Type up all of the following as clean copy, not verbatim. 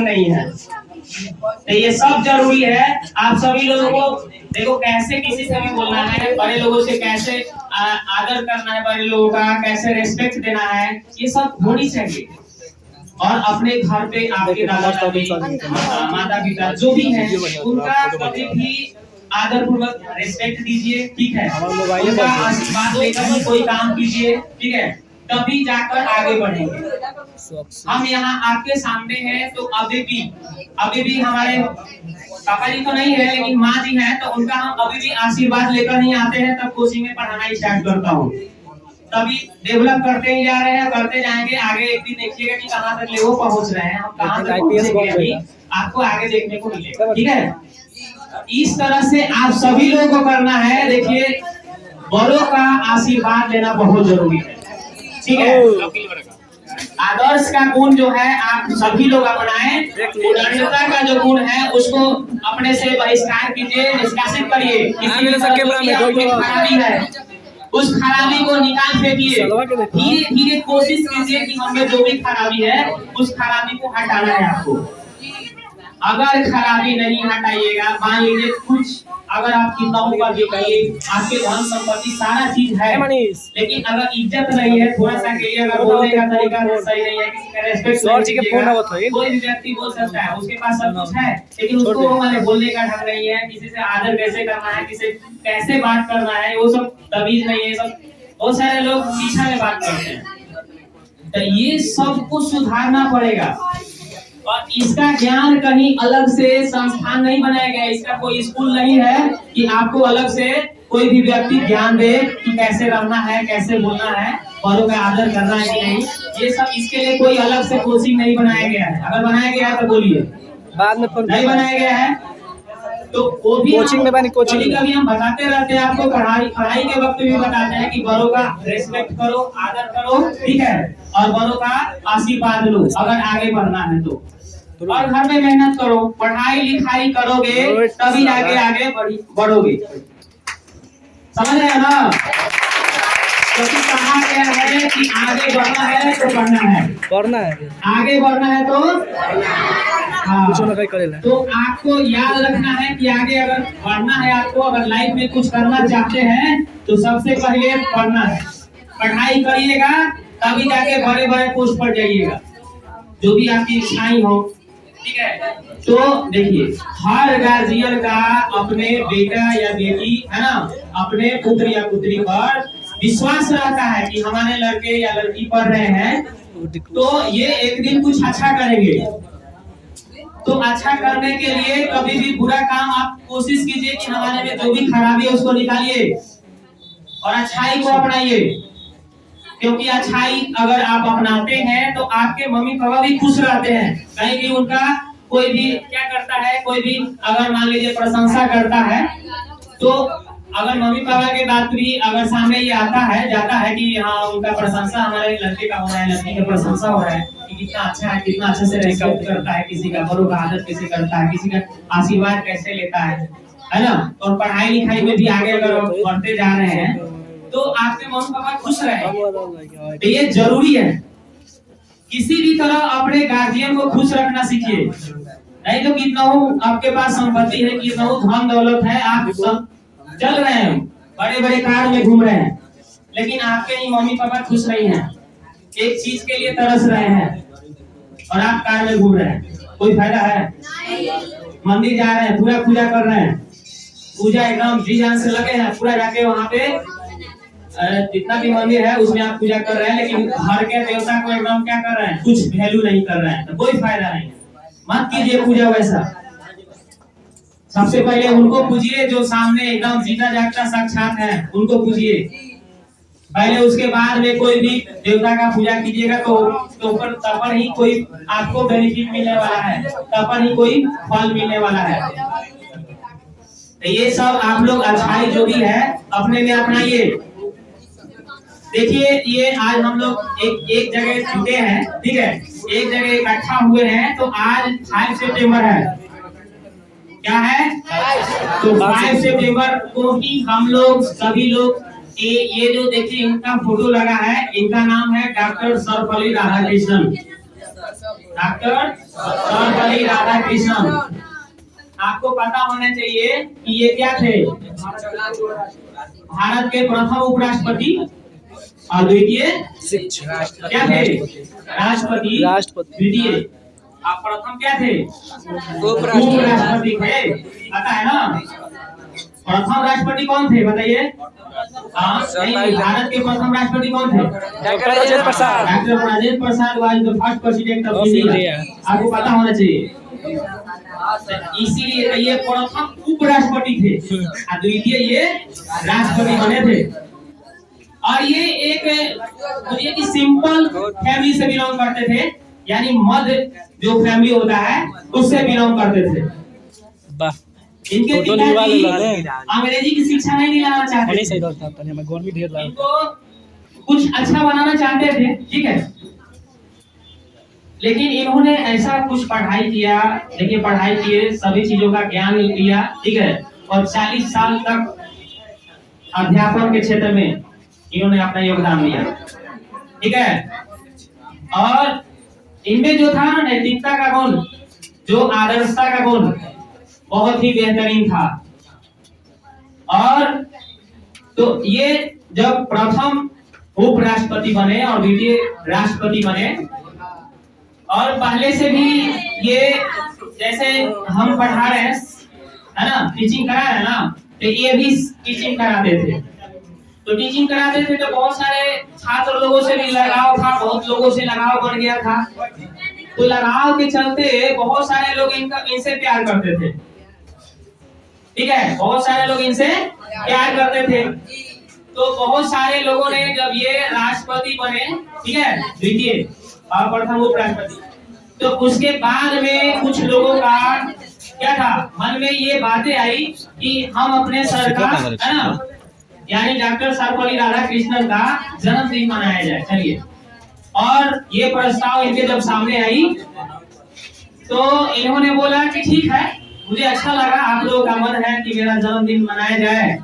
नहीं है। तो ये सब जरूरी है। आप सभी लोगों को देखो कैसे किसी से भी बोलना है, बड़े लोगों से कैसे आदर करना है, बड़े लोगों का कैसे रेस्पेक्ट देना है, ये सब होनी चाहिए। और अपने घर पे आपके दादा दादी, माता पिता जो भी हैं, उनका कभी भी आदर पूर्वक रेस्पेक्ट दीजिए, ठीक है। उनका आशीर्वाद लेकर ही कोई काम कीजिए, ठीक है, तभी जाकर आगे बढ़ेंगे। हम यहाँ आपके सामने हैं तो अभी भी हमारे पापा जी तो नहीं है लेकिन माँ जी हैं, तो उनका हम अभी भी आशीर्वाद लेकर नहीं आते हैं, तब कोचिंग में पढ़ाना स्टार्ट करता हूँ। तभी डेवलप करते ही जा रहे हैं, करते जाएंगे। आगे एक दिन देखिएगा कि कहाँ तक ले वो पहुँच रहे हैं, हम कहाँ तक पहुँचेंगे आपको आगे देखने को मिलेगा, ठीक है। इस तरह से आप सभी लोगों को करना है। देखिए, बड़ों का आशीर्वाद लेना बहुत जरूरी है, ठीक है। आदर्श का गुण जो है आप सभी लोग अपनाएं। उदारता का जो गुण है उसको अपने से बहिष्कार कीजिए, निष्कासित करिए। खराबी है, उस खराबी को निकाल फेंकिए। धीरे धीरे कोशिश कीजिए कि हमें जो भी खराबी है उस खराबी को हटाना है आपको। अगर खराबी नहीं हटाइएगा, मान लीजिए कुछ अगर आप किताबों का देखिए, आपके धन संपत्ति सारा चीज है, लेकिन अगर इज्जत नहीं है, थोड़ा सा के लिए अगर बोलने का तरीका सही नहीं है, किसी का रेस्पेक्ट नहीं, कोई भी व्यक्ति बोल सकता है उसके पास सब कुछ है, लेकिन उसको मैंने बोलने का ढंग नहीं है, किसी से आदर कैसे करना है, किसी कैसे बात करना है, वो सब तमीज नहीं है। सब बहुत सारे लोग पीछा में बात करते हैं, तो ये सब कुछ सुधारना पड़ेगा। और इसका ज्ञान कहीं अलग से संस्थान नहीं बनाया गया, इसका कोई स्कूल नहीं है कि आपको अलग से कोई भी व्यक्ति ज्ञान दे कि कैसे रहना है, कैसे बोलना है, बड़ों का आदर करना है कि नहीं। ये सब इसके लिए कोई अलग से कोचिंग नहीं बनाया गया है। अगर बनाया गया है तो बोलिए, बाद में नहीं बनाया गया है तो वो भी कोचिंग में बनी। कोचिंग कभी हम बताते रहते हैं आपको, पढ़ाई के वक्त भी बताते हैं कि बड़ों का रेस्पेक्ट करो, आदर करो, ठीक है, और बड़ों का आशीर्वाद लो अगर आगे बढ़ना है तो। और घर में मेहनत करो, पढ़ाई लिखाई करोगे तभी आगे बढ़ोगे, समझ रहे हैं ना। क्योंकि कहा गया है कि आगे बढ़ना है तो पढ़ना है, आगे बढ़ना है तो हाँ। तो आपको याद रखना है कि आगे अगर बढ़ना है, आपको अगर लाइफ में कुछ करना चाहते हैं तो सबसे पहले पढ़ना है। पढ़ाई करिएगा तभी जाके बड़े बड़े पोस्ट पर जाइएगा, जो भी आपकी इच्छाएं हो, ठीक है। तो देखिए, हर गार्जियन का अपने बेटा या बेटी है ना, अपने पुत्र या पुत्री पर विश्वास रहता है कि हमारे लड़के या लड़की पढ़ रहे हैं तो ये एक दिन कुछ अच्छा करेंगे। तो अच्छा करने के लिए कभी भी बुरा काम आप कोशिश कीजिए कि हमारे में जो भी खराबी है उसको निकालिए और अच्छाई को अपनाइए। क्योंकि अच्छाई अगर आप अपनाते हैं तो आपके मम्मी पापा भी खुश रहते हैं। कहीं भी उनका कोई भी क्या करता है, कोई भी अगर मान लीजिए प्रशंसा करता है तो अगर मम्मी पापा के बात भी अगर सामने ये आता है जाता है कि हाँ उनका प्रशंसा हमारे लड़के का हो रहा है, लड़की का प्रशंसा हो रहा है कि कितना अच्छा है, कितना अच्छे से रेस्पेक्ट करता है, किसी का बड़ों का आदर कैसे करता है, किसी का आशीर्वाद कैसे लेता है ना। और पढ़ाई लिखाई में भी आगे अगर बढ़ते जा रहे हैं तो आपके मम्मी पापा खुश रहे, तो ये जरूरी है। किसी भी तरह अपने गार्जियन को खुश रखना सीखिए। नहीं तो कितना हो आपके पास संपत्ति है, कितना हो धन दौलत है, आप सब चल रहे हैं, बड़े बड़े कार में घूम रहे हैं, लेकिन आपके ही मम्मी पापा खुश नहीं हैं, एक चीज के लिए तरस रहे हैं और आप कार में घूम रहे हैं, कोई फायदा है? मंदिर जा रहे हैं, पूरा पूजा कर रहे हैं, पूजा एकदम जी जान से लगे हैं, पूरा जाके वहाँ पे जितना भी मंदिर है उसमें आप पूजा कर रहे हैं, लेकिन घर के देवता को एकदम क्या कर रहे हैं, कुछ वैल्यू नहीं कर रहे हैं, तो कोई फायदा नहीं। मत कीजिए पूजा वैसा। सबसे पहले उनको पूजिए जो सामने एकदम जीता जागता साक्षात है, उनको पूजिए पहले। उसके बाद में कोई भी देवता का पूजा कीजिएगा तो तब पर ही कोई आपको बेनिफिट मिलने वाला है, तब पर ही कोई फल मिलने वाला है। तो ये सब आप लोग अच्छाई जो भी है अपने में अपनाइए। देखिए, ये आज हम लोग एक जगह जुटे हैं, ठीक है, एक जगह इकट्ठा हुए हैं, तो आज 5 सितंबर है। क्या है? तो 5 सितंबर को ही हम लोग सभी लोग ये जो देखिए इनका फोटो लगा है, इनका नाम है डॉक्टर सर्वपल्ली राधाकृष्णन। डॉक्टर सर्वपल्ली राधाकृष्णन। आपको पता होना चाहिए कि ये क्या थे, भारत के प्रथम उपराष्ट्रपति और द्वितीय क्या थे, राष्ट्रपति। द्वितीय आप प्रथम क्या थे, उपराष्ट्रपति थे, पता है ना। प्रथम राष्ट्रपति कौन थे बताइए। नहीं, भारत के प्रथम राष्ट्रपति कौन थे, doctor Rajendra Prasad. Doctor Rajendra Prasad was the first president of India. आपको पता होना चाहिए। इसीलिए ये प्रथम उपराष्ट्रपति थे और द्वितीय ये राष्ट्रपति बने थे। और ये एक बोलिए कि सिंपल फैमिली से बिलोंग करते थे, यानी मध्य जो फैमिली होता है उससे बिलोंग करते थे। इनके पिताजी अंग्रेजी की शिक्षा नहीं दिलाना चाहते थे, इनको कुछ अच्छा बनाना चाहते थे, ठीक है। लेकिन इन्होंने ऐसा कुछ पढ़ाई किया, देखिए पढ़ाई किए, सभी चीजों का ज्ञान लिया, ठीक है। और 40 साल तक अध्यापन के क्षेत्र में इन्होंने अपना योगदान दिया, ठीक है। और इनमें जो था नैतिकता का गुण, जो आदर्शता का गुण बहुत ही बेहतरीन था। और तो ये जब प्रथम उपराष्ट्रपति बने और द्वितीय राष्ट्रपति बने, और पहले से भी ये जैसे हम पढ़ा रहे हैं, है ना, टीचिंग करा रहे हैं ना, तो ये भी टीचिंग कराते थे। तो टीचिंग कराते थे तो बहुत सारे छात्र लोगों से भी लगाव था, बहुत लोगों से लगाव बन गया था। तो लगाव के चलते बहुत सारे लोग इनसे प्यार करते थे, ठीक है। बहुत सारे लोग इनसे प्यार करते थे। तो बहुत सारे लोगों ने जब ये राष्ट्रपति बने, ठीक है, द्वितीय और प्रथम उपराष्ट्रपति, तो उसके बाद में कुछ लोगों का क्या था, मन में ये बातें आई कि हम अपने सर का, है ना, यानी डॉक्टर सर्वपल्ली राधाकृष्णन का जन्मदिन मनाया जाए, चलिए। और ये प्रस्ताव इनके जब सामने आई तो इन्होंने बोला कि ठीक है, मुझे अच्छा लगा, आप लोगों का मन है कि मेरा जन्मदिन मनाया जाए,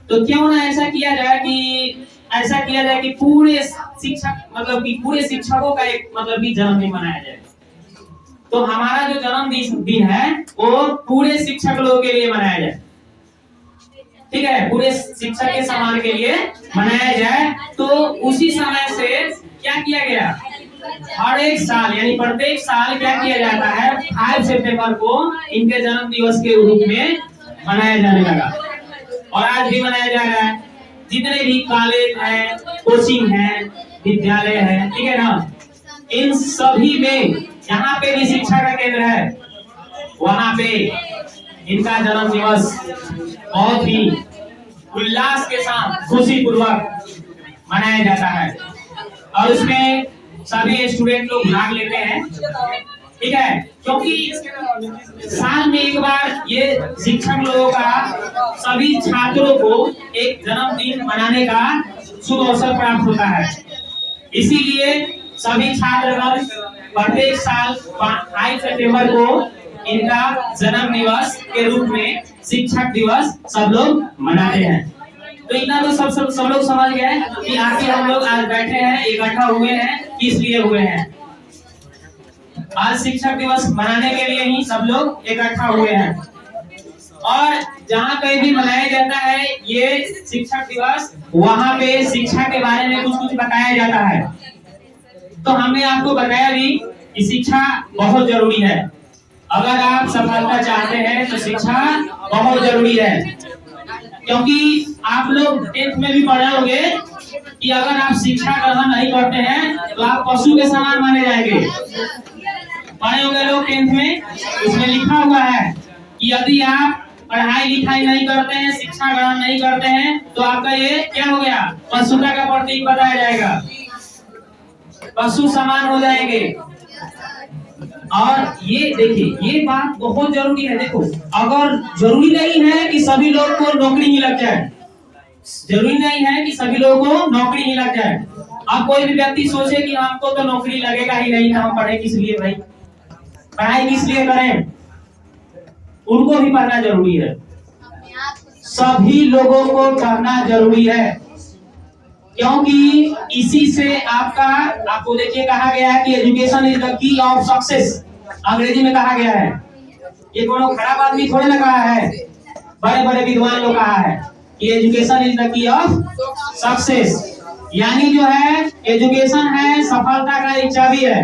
तो क्यों ना ऐसा किया जाए कि पूरे शिक्षक मतलब कि पूरे शिक्षकों का एक मतलब कि जन्मदिन मनाया जाए। तो हमारा जो जन्मदिन है वो पूरे शिक्षक लोगों के लिए मनाया जाए, ठीक है, पूरे शिक्षक के सम्मान के लिए मनाया जाए। तो उसी समय से क्या किया गया, हर एक साल यानी प्रत्येक साल क्या किया जाता है, 5 सितंबर को इनके जन्म दिवस के रूप में मनाया जाने लगा। और आज भी मनाया जा रहा है। जितने भी कॉलेज है, कोचिंग है, विद्यालय है, ठीक है ना, इन सभी में जहाँ पे भी शिक्षा का केंद्र है वहाँ पे इनका जन्म दिवस बहुत ही उल्लास के साथ खुशी पूर्वक मनाया जाता है। और उसमें सभी स्टूडेंट लोग भाग लेते हैं, ठीक है, क्योंकि साल में एक बार ये शिक्षक लोगों का सभी छात्रों को एक जन्मदिन मनाने का शुभ अवसर प्राप्त होता है। इसीलिए सभी छात्रगण प्रत्येक साल 5 सितंबर को इनका जन्म दिवस के रूप में शिक्षक दिवस सब लोग मनाते हैं। तो इतना तो सब लोग समझ गए कि आखिर हम लोग आज बैठे हैं, इकट्ठा हुए हैं, किस लिए हुए हैं। आज शिक्षक दिवस मनाने के लिए ही सब लोग इकट्ठा हुए हैं। और जहाँ कहीं भी मनाया जाता है ये शिक्षक दिवस, वहाँ पे शिक्षा के बारे में कुछ बताया जाता है। तो हमने आपको बताया भी कि शिक्षा बहुत जरूरी है। अगर आप सफलता चाहते हैं तो शिक्षा बहुत जरूरी है, क्योंकि आप लोग 10th में भी पढ़े होंगे कि अगर आप शिक्षा ग्रहण नहीं करते हैं तो आप पशु के समान माने जाएंगे। पढ़े होंगे लोग 10th में, उसमें लिखा हुआ है कि यदि आप पढ़ाई लिखाई नहीं करते हैं, शिक्षा ग्रहण नहीं करते हैं, तो आपका ये क्या हो गया, पशुता का प्रतीक बताया जाएगा, पशु समान हो जाएंगे। और ये देखिए, ये बात बहुत जरूरी है। देखो, अगर जरूरी नहीं है कि सभी लोग को नौकरी ही लग जाए, जरूरी नहीं है कि सभी लोगों को नौकरी ही लग जाए। अब कोई भी व्यक्ति सोचे कि हमको तो नौकरी लगेगा ही नहीं, हम पढ़े किस लिए भाई, पढ़ाई किस लिए करें, उनको भी पढ़ना जरूरी है। सभी लोगों को पढ़ना जरूरी है। क्योंकि इसी से आपको देखिए कहा गया है कि education is the key of success, अंग्रेजी में कहा गया है। ये कोनो खराब आदमी थोड़े ना कहा है, बड़े बड़े विद्वान लोग कहा है कि education is the key of success, यानी जो है एजुकेशन है सफलता का एक चाबी है।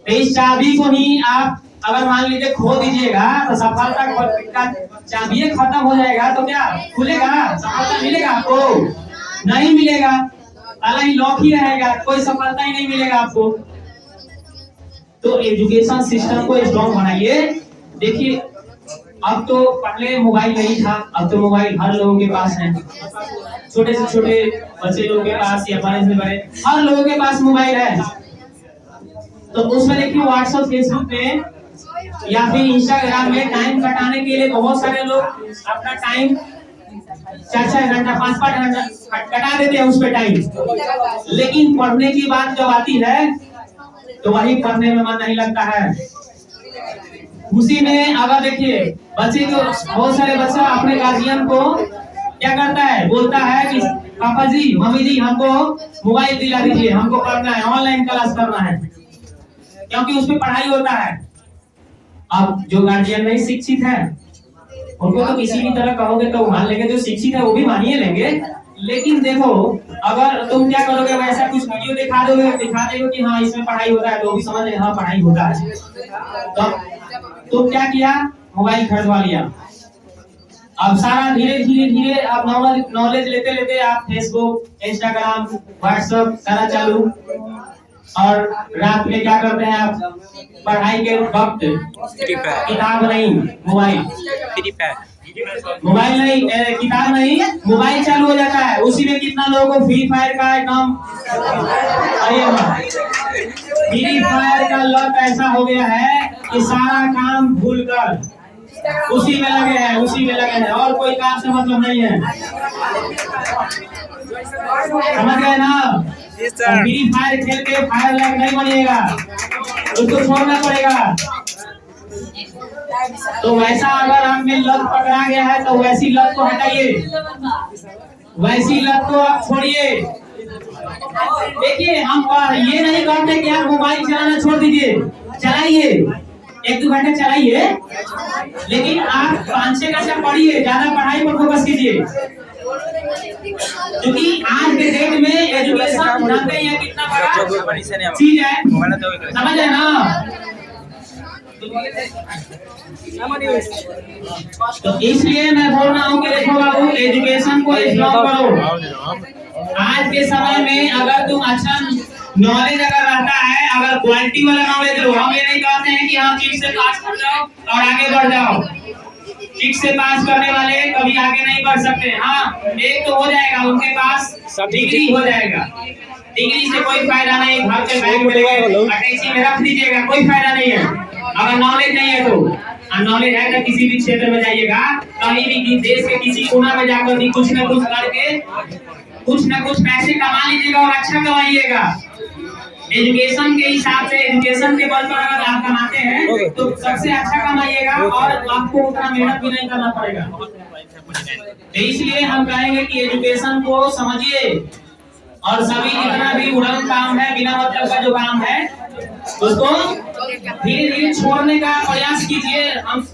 तो इस चाबी को ही आप अगर मान लीजिए खो दीजिएगा तो सफलता का चाबी खत्म हो जाएगा, तो क्या खुलेगा? सफलता मिलेगा आपको? नहीं मिलेगा, ताला ही लॉक ही रहेगा, कोई सफलता ही नहीं मिलेगा आपको। तो एजुकेशन सिस्टम को स्ट्रॉन्ग बनाइए। देखिए अब तो पहले मोबाइल नहीं था, अब तो मोबाइल हर लोगों के पास है, छोटे से छोटे बच्चे लोगों के पास या बड़े से बड़े हर लोगों के पास मोबाइल है। तो उसमें देखिए व्हाट्सएप, फेसबुक में या फिर इंस्टाग्राम में टाइम कटाने के लिए बहुत सारे लोग अपना टाइम 4-4 घंटा 5-5 घंटा कटा देते हैं उस पे टाइम। लेकिन पढ़ने की बात जब आती है तो वही पढ़ने में मन नहीं लगता है। उसी में अगर देखिए बच्चे को, बहुत सारे बच्चा अपने गार्जियन को क्या करता है, बोलता है कि पापा जी मम्मी जी हमको मोबाइल दिला दीजिए, हमको पढ़ना है, ऑनलाइन क्लास करना है, क्योंकि उसमें पढ़ाई होता है। अब जो गार्जियन नहीं शिक्षित है उनको तो किसी भी तरह कहोगे तो मान लेंगे, जो शिक्षित है वो भी मानिए लेंगे। लेकिन देखो अगर तुम क्या करोगे, वैसा कुछ वीडियो दिखा दोगे कि हाँ इसमें पढ़ाई होता है, तो भी समझ हाँ पढ़ाई होता है। तो क्या किया, मोबाइल खरीदवा लिया। अब सारा धीरे धीरे आप नॉलेज लेते लेते आप फेसबुक, इंस्टाग्राम, व्हाट्सएप सारा चालू, और रात में क्या करते हैं आप, पढ़ाई के वक्त किताब नहीं मोबाइल, मोबाइल नहीं किताब नहीं मोबाइल चालू हो जाता है। उसी में कितना लोगों को फ्री फायर का एकदम, फ्री फायर का लत ऐसा हो गया है कि सारा काम भूलकर उसी में लगे हैं और कोई काम से मतलब नहीं है। समझ गए ना? फ्री फायर खेल के फायर लाइक नहीं बनिएगा, उसको छोड़ना पड़ेगा। तो वैसा अगर आप में लत पकड़ा गया है तो वैसी लत को हटाइए, वैसी लत को आप छोड़िए। देखिए हम ये नहीं कहते कि आप मोबाइल चलाना छोड़ दीजिए, चलाइए 1-2 घंटे चलाइए, लेकिन आप 5-6 घंटा पढ़िए, ज्यादा पढ़ाई पर फोकस कीजिए। क्योंकि आज के डेट में एजुकेशन जानते ही है कितना बड़ा चीज है, समझ रहे ना? तो इसलिए मैं बोल रहा हूँ कि देखो बाबू एजुकेशन को स्ट्रॉन्ग करो। आज के समय में अगर तुम अच्छा नॉलेज अगर रहता है, अगर क्वालिटी वाला नॉलेज लो, हम ये नहीं कहते हैं कि हम ठीक से पास कर जाओ और आगे बढ़ जाओ। ठीक से पास करने वाले कभी आगे नहीं बढ़ सकते। हाँ एक तो हो जाएगा, उनके पास डिग्री हो जाएगा, डिग्री से कोई फायदा नहीं, घर के बैग में अटैची में रख दीजिएगा, कोई फायदा नहीं है। अगर नॉलेज नहीं है तो, नॉलेज है तो किसी भी क्षेत्र में जाइएगा, कहीं भी देश के किसी कोना में जाकर भी कुछ न कुछ करके कुछ न कुछ पैसे कमा लीजिएगा और अच्छा कमाइएगा। एजुकेशन के हिसाब से, एजुकेशन के बल पर अगर आप कमाते हैं तो सबसे अच्छा कमाइएगा और आपको उतना मेहनत भी नहीं करना पड़ेगा। तो इसलिए हम कहेंगे कि एजुकेशन को समझिए और सभी जितना भी उड़न काम है, बिना मतलब का जो काम है, उसको धीरे धीरे छोड़ने का प्रयास कीजिए। हम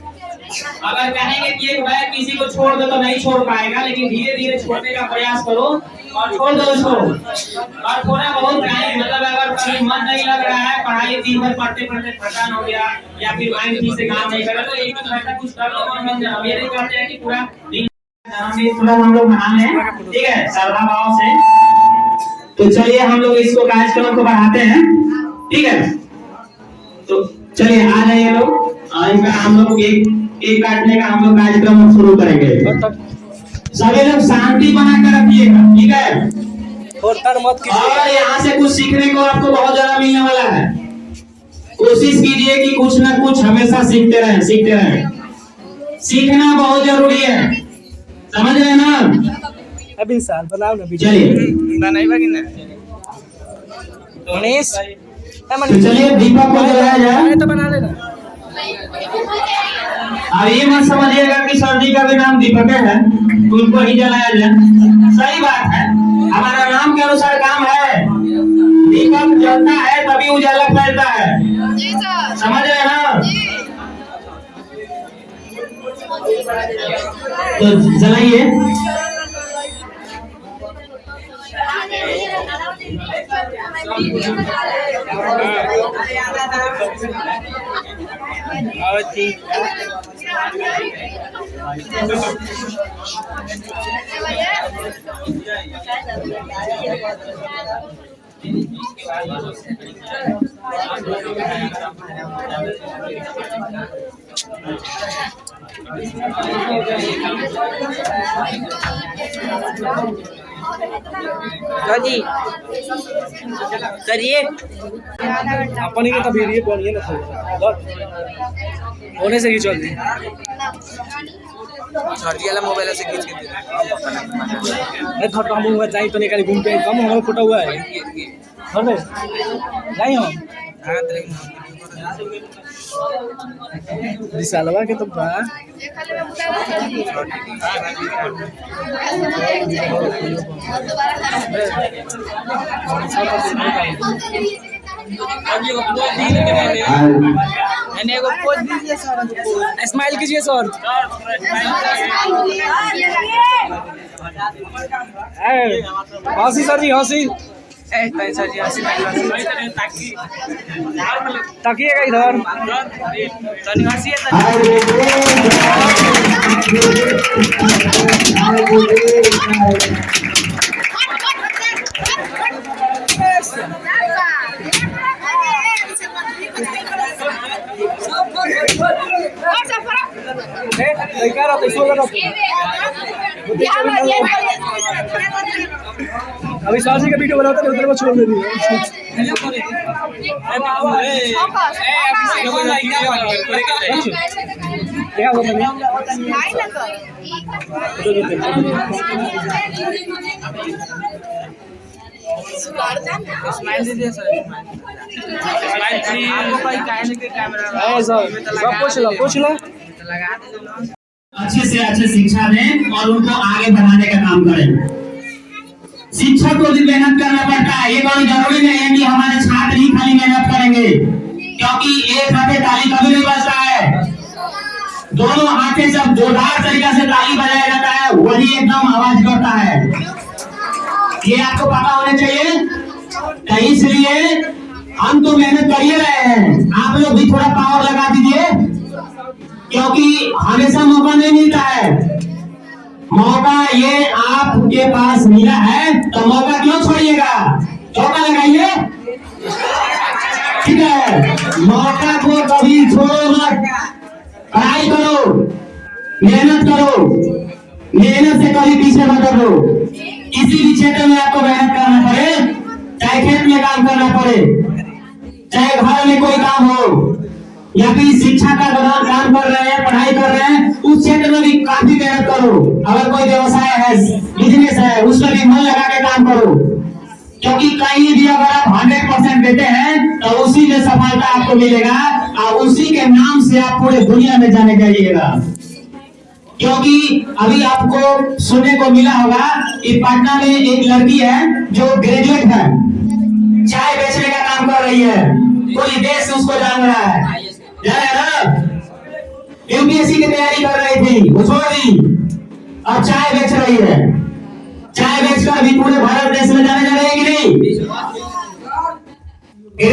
अगर कहेंगे कि एक बार किसी को छोड़ दो तो नहीं छोड़ पाएगा, लेकिन धीरे धीरे छोड़ने का प्रयास करो और छोड़ दो उसको। और थोड़ा बहुत टाइम, मतलब अगर कभी मन नहीं लग रहा है, पढ़ाई दिन भर पढ़ते पढ़ते थकान हो गया या फिर माइंड ठीक से काम नहीं कर रहा, तो 1-2 घंटा कुछ कर लो। हम ये नहीं कहते हैं कि पूरा दिन हम लोग मना लें, ठीक है, श्रद्धा भाव से। तो चलिए हम लोग इसको कार्यक्रम को बढ़ाते हैं, ठीक है। तो चलिए आ जाइए लोग, इनका हम लोग एक काटने का हम लोग कार्यक्रम शुरू करेंगे। सभी लोग शांति बनाकर रखिएगा, ठीक है। और यहाँ से कुछ सीखने को आपको बहुत ज्यादा मिलने वाला है। कोशिश कीजिए कि कुछ न कुछ हमेशा सीखते रहें। सीखना बहुत जरूरी है, समझ रहे हैं ना? अभी साल बनाओ ना, चलिए चलिए दीपक को जलाया जाए। तो बना लेना। अब ये मत समझिएगा कि सर जी का भी नाम दीपक है, उनको ही जलाया जाए। सही बात है, हमारा नाम के अनुसार काम है। दीपक जलता है तभी उजाला फैलता है, समझ रहे ना? तो जलाइए। जी करिए अपन के तो वीडियो बनिए ना होने से खींचो दी सर्दी वाला मोबाइल से खींच के अरे थोड़ा हम हुआ जाई तो निकाल घूम पे कम हमारा फोटो हुआ है घर में नहीं हम विशालवा के तो बा स्माइल कीजिए सर। हंसी सर जी हंसी ताकिएगा इधर अभी साजी का वीडियो बनाते उधर में छोड़ देनी पूछ लो अच्छे से अच्छे शिक्षा दें और उनको आगे बढ़ाने का काम करें। शिक्षक को भी मेहनत करना पड़ता है। ये बहुत जरूरी नहीं है कि हमारे छात्र ही खाली मेहनत करेंगे, क्योंकि एक हाथे ताली कभी नहीं बजता है। दोनों हाथे जब जोरदार तरीका से ताली बजाया जाता है वही एकदम आवाज करता है। ये आपको पता होना चाहिए। तो इसलिए हम तो मेहनत कर ही रहे हैं, आप लोग भी थोड़ा पावर लगा दीजिए, क्योंकि हमेशा मौका नहीं मिलता है। मौका ये आपके पास मिला है तो मौका क्यों छोड़िएगा, चौका लगाइए, ठीक है। मौका को कभी छोड़ो मत, पढ़ाई करो, मेहनत करो, मेहनत से कभी पीछे मत हटो। किसी भी क्षेत्र में आपको मेहनत करना पड़े, चाहे खेत में काम करना पड़े, चाहे घर में कोई काम हो, या फिर शिक्षा का दौरान काम कर रहे हैं, पढ़ाई कर रहे हैं, उस क्षेत्र में भी काफी मेहनत करो। अगर कोई व्यवसाय है, बिजनेस है, उसमें भी मन लगा के काम करो, क्योंकि कहीं भी अगर आप 100% देते हैं तो उसी में सफलता आपको मिलेगा और उसी के नाम से आप पूरे दुनिया में जाने जाइएगा। क्योंकि अभी आपको सुनने को मिला होगा कि पटना में एक लड़की है जो ग्रेजुएट है, चाय बेचने का काम कर रही है, पूरी देश उसको जान रहा है, यूपीएससी की तैयारी कर रही थी, वो छोड़ दी, अब चाय बेच रही है। चाय बेचकर अभी पूरे भारत देश में जाने जा रही है कि नहीं?